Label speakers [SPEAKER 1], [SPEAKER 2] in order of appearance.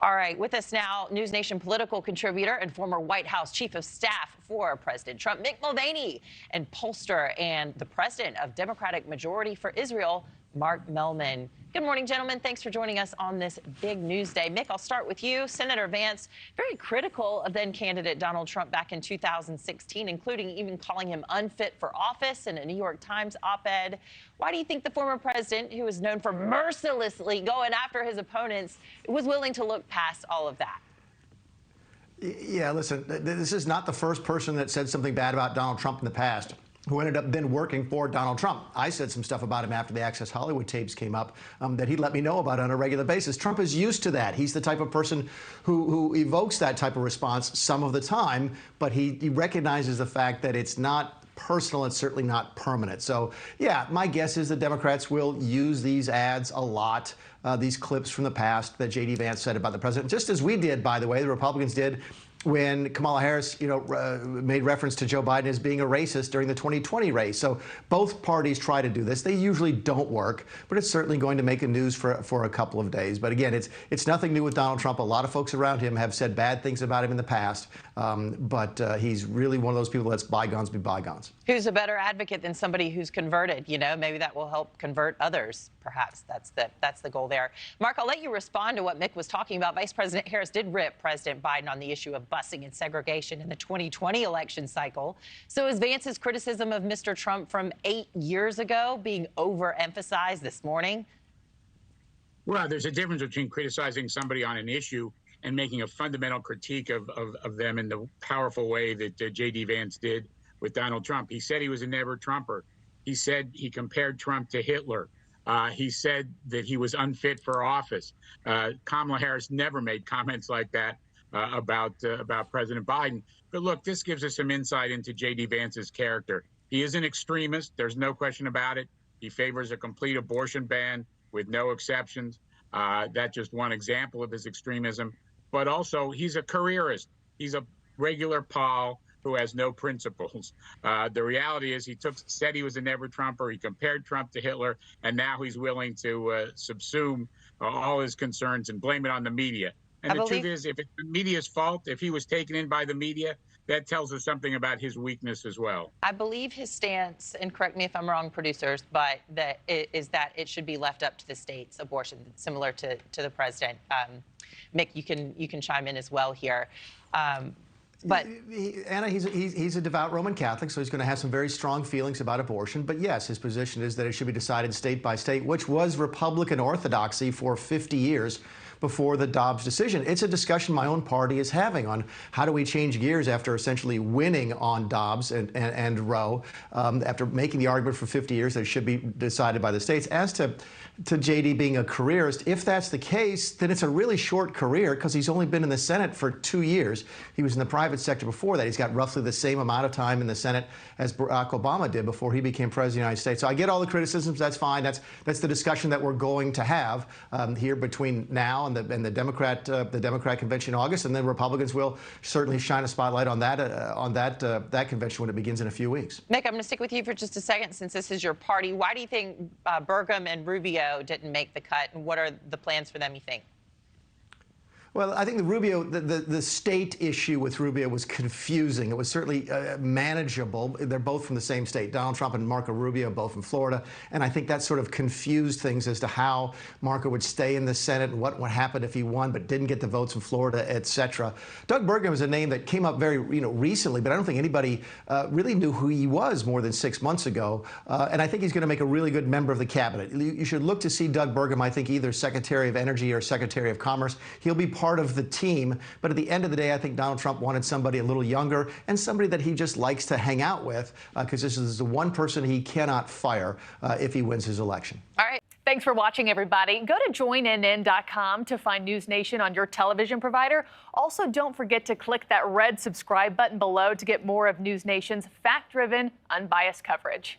[SPEAKER 1] All right, with us now, NewsNation political contributor and former White House chief of staff for President Trump, Mick Mulvaney, and pollster and the president of Democratic Majority for Israel, Mark Mellman. Good morning, gentlemen. Thanks for joining us on this big news day. Mick, I'll start with you. Senator Vance, very critical of then-candidate Donald Trump back in 2016, including even calling him unfit for office in a New York Times op-ed. Why do you think the former president, who is known for mercilessly going after his opponents, was willing to look past all of that?
[SPEAKER 2] Yeah, listen, this is not the first person that said something bad about Donald Trump in the past who ended up then working for Donald Trump. I said some stuff about him after the Access Hollywood tapes came up that he'd let me know about on a regular basis. Trump is used to that. He's the type of person who evokes that type of response some of the time, but he recognizes the fact that it's not personal, it's certainly not permanent. So, yeah, my guess is the Democrats will use these ads a lot, these clips from the past that J.D. Vance said about the president, just as we did, by the way, the Republicans did when Kamala Harris, made reference to Joe Biden as being a racist during the 2020 race. So both parties try to do this. They usually don't work, but it's certainly going to make the news for a couple of days. But again, it's nothing new with Donald Trump. A lot of folks around him have said bad things about him in the past, but he's really one of those people that lets bygones be bygones.
[SPEAKER 1] Who's a better advocate than somebody who's converted? Maybe that will help convert others. Perhaps that's the goal there. Mark, I'll let you respond to what Mick was talking about. Vice President Harris did rip President Biden on the issue of busing and segregation in the 2020 election cycle. So is Vance's criticism of Mr. Trump from 8 years ago being overemphasized this morning?
[SPEAKER 3] Well, there's a difference between criticizing somebody on an issue and making a fundamental critique of them in the powerful way that J.D. Vance did with Donald Trump. He said he was a never-Trumper. He said he compared Trump to Hitler. He said that he was unfit for office. Kamala Harris never made comments like that about President Biden. But look, this gives us some insight into J.D. Vance's character. He is an extremist. There's no question about it. He favors a complete abortion ban with no exceptions. That's just one example of his extremism. But also, he's a careerist. He's a regular Paul who has no principles. The reality is he said he was a never-Trumper. He compared Trump to Hitler, and now he's willing to subsume all his concerns and blame it on the media. And the truth is, if it's the media's fault, if he was taken in by the media, that tells us something about his weakness as well.
[SPEAKER 1] I believe his stance, and correct me if I'm wrong, producers, but that it should be left up to the states, abortion, similar to the president. Mick, you can chime in as well here. But
[SPEAKER 2] Anna, he's a devout Roman Catholic, so he's going to have some very strong feelings about abortion. But yes, his position is that it should be decided state by state, which was Republican orthodoxy for 50 years before the Dobbs decision. It's a discussion my own party is having on how do we change gears after essentially winning on Dobbs and Roe, after making the argument for 50 years that it should be decided by the states. As to J.D. being a careerist, if that's the case, then it's a really short career because he's only been in the Senate for 2 years. He was in the private sector before that. He's got roughly the same amount of time in the Senate as Barack Obama did before he became president of the United States. So I get all the criticisms. That's fine. That's the discussion that we're going to have here between now and the Democrat convention in August, and then Republicans will certainly shine a spotlight on that convention when it begins in a few weeks.
[SPEAKER 1] Mick, I'm going to stick with you for just a second since this is your party. Why do you think Burgum and Rubio didn't make the cut, and what are the plans for them, you think?
[SPEAKER 2] Well, I think the state issue with Rubio was confusing. It was certainly manageable. They're both from the same state. Donald Trump and Marco Rubio, both from Florida. And I think that sort of confused things as to how Marco would stay in the Senate and what would happen if he won but didn't get the votes from Florida, et cetera. Doug Burgum is a name that came up very recently, but I don't think anybody really knew who he was more than 6 months ago. And I think he's going to make a really good member of the cabinet. You should look to see Doug Burgum, I think, either Secretary of Energy or Secretary of Commerce. He'll be part of the team, but at the end of the day, I think Donald Trump wanted somebody a little younger and somebody that he just likes to hang out with, because this is the one person he cannot fire if he wins his election.
[SPEAKER 4] All right. Thanks for watching, everybody. Go to joinnn.com to find NewsNation on your television provider. Also, don't forget to click that red subscribe button below to get more of NewsNation's fact-driven, unbiased coverage.